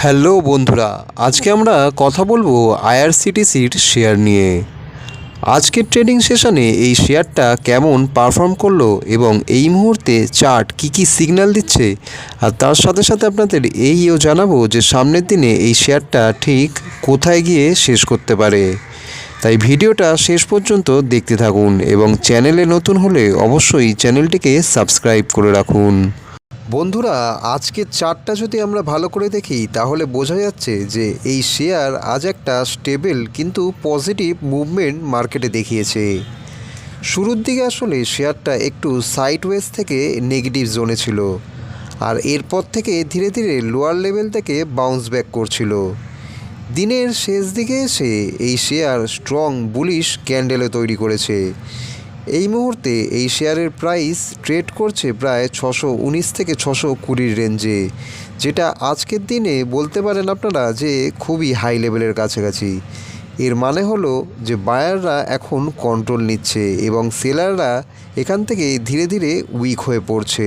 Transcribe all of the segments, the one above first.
Hello বন্ধুরা, আজকে আমরা কথা বলবো আইআরসিটিসির শেয়ার নিয়ে। আজকের ট্রেডিং সেশনে এই শেয়ারটা কেমন পারফর্ম করলো এবং এই মুহূর্তে চার্ট কী সিগন্যাল দিচ্ছে, আর তার সাথে সাথে আপনাদের এইও জানাবো যে সামনের দিনে এই শেয়ারটা ঠিক কোথায় গিয়ে শেষ করতে পারে। তাই ভিডিওটা শেষ পর্যন্ত দেখতে থাকুন এবং চ্যানেলে নতুন হলে অবশ্যই চ্যানেলটিকে সাবস্ক্রাইব করে রাখুন। বন্ধুরা, আজকের চার্টটা যদি আমরা ভালো করে দেখি তাহলে বোঝা যাচ্ছে যে এই শেয়ার আজ একটা স্টেবল কিন্তু পজিটিভ মুভমেন্ট মার্কেটে দেখিয়েছে। শুরুর দিকে আসলে শেয়ারটা একটু সাইডওয়েজ থেকে নেগেটিভ জোনে ছিল, আর এরপর থেকে ধীরে ধীরে লোয়ার লেভেল থেকে বাউন্স ব্যাক করছিল। দিনের শেষ দিকে এসে এই শেয়ার স্ট্রং বুলিশ ক্যান্ডেলে তৈরি করেছে। এই মুহূর্তে এই শেয়ারের প্রাইস ট্রেড করছে প্রায় 619 থেকে 620 রেঞ্জে, যেটা আজকের দিনে বলতে পারেন আপনারা যে খুবই হাই লেভেলের কাছাকাছি। এর মানে হলো যে বায়াররা এখন কন্ট্রোল নিচ্ছে এবং সেলাররা এখান থেকে ধীরে ধীরে উইক হয়ে পড়ছে।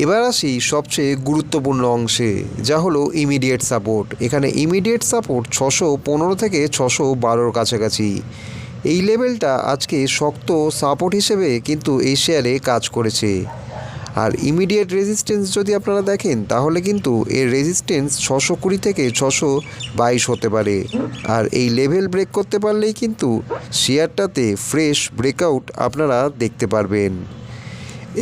এবার আসি সবচেয়ে গুরুত্বপূর্ণ অংশে, যা হলো ইমিডিয়েট সাপোর্ট। এখানে ইমিডিয়েট সাপোর্ট 615 থেকে 612 কাছাকাছি। এই লেভেলটা আজকে শক্ত সাপোর্ট হিসেবে কিন্তু এই শেয়ারে কাজ করেছে। আর ইমিডিয়েট রেজিস্ট্যান্স যদি আপনারা দেখেন তাহলে কিন্তু এর রেজিস্ট্যান্স 620 থেকে 622 হতে পারে। আর এই লেভেল ব্রেক করতে পারলেই কিন্তু শেয়ারটাতে ফ্রেশ ব্রেকআউট আপনারা দেখতে পারবেন।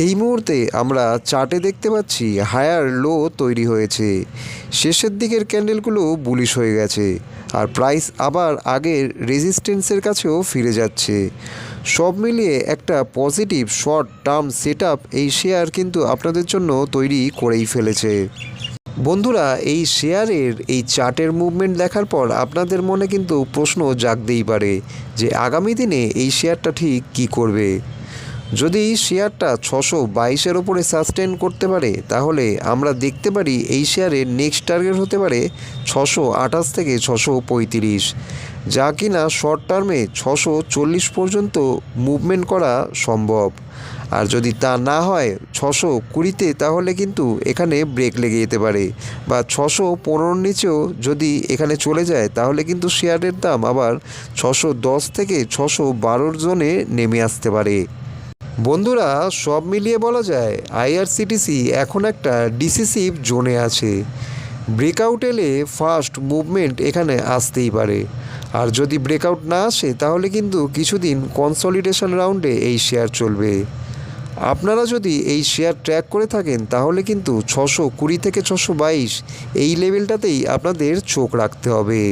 এই মুহূর্তে আমরা চার্টে দেখতে পাচ্ছি হায়ার লো তৈরি হয়েছে। শেষের দিকের ক্যান্ডেলগুলো বুলিশ হয়ে গেছে, আর প্রাইস আবার আগের রেজিস্ট্যান্সের কাছেও ফিরে যাচ্ছে। সব মিলিয়ে একটা positive short term set up এই শেয়ার কিন্তু আপনাদের জন্য তৈরি করেই ফেলেছে। বন্ধুরা, এই শেয়ারের এই চার্টের মুভমেন্ট দেখার পর আপনাদের মনে কিন্তু প্রশ্ন জাগতেই পারে যে আগামী দিনে এই শেয়ারটা ঠিক কী করবে। যদি শেয়ারটা 622-এর ওপরে সাস্টেন করতে পারে তাহলে আমরা দেখতে পারি এই শেয়ারের নেক্সট টার্গেট হতে পারে 628 থেকে 635, যা কিনা শর্ট টার্মে 640 পর্যন্ত মুভমেন্ট করা সম্ভব। আর যদি তা না হয় 620-তে, তাহলে কিন্তু এখানে ব্রেক লেগে যেতে পারে, বা 615-র নিচেও যদি এখানে চলে যায় তাহলে কিন্তু শেয়ারের দাম আবার 610 থেকে 612-র জোনে নেমে আসতে পারে। বন্ধুরা, সব মিলিয়ে বলা যায় আইআরসিটিসি এখন একটা ডিসিসিভ জোনে আছে। ব্রেকআউট এলে ফার্স্ট মুভমেন্ট এখানে আসতেই পারে, আর যদি ব্রেকআউট না আসে তাহলে কিন্তু কিছুদিন কনসলিডেশন রাউন্ডে এই শেয়ার চলবে। আপনারা যদি এই শেয়ার ট্র্যাক করে থাকেন তাহলে কিন্তু 620 থেকে 622 এই লেভেলটাতেই আপনাদের চোখ রাখতে হবে।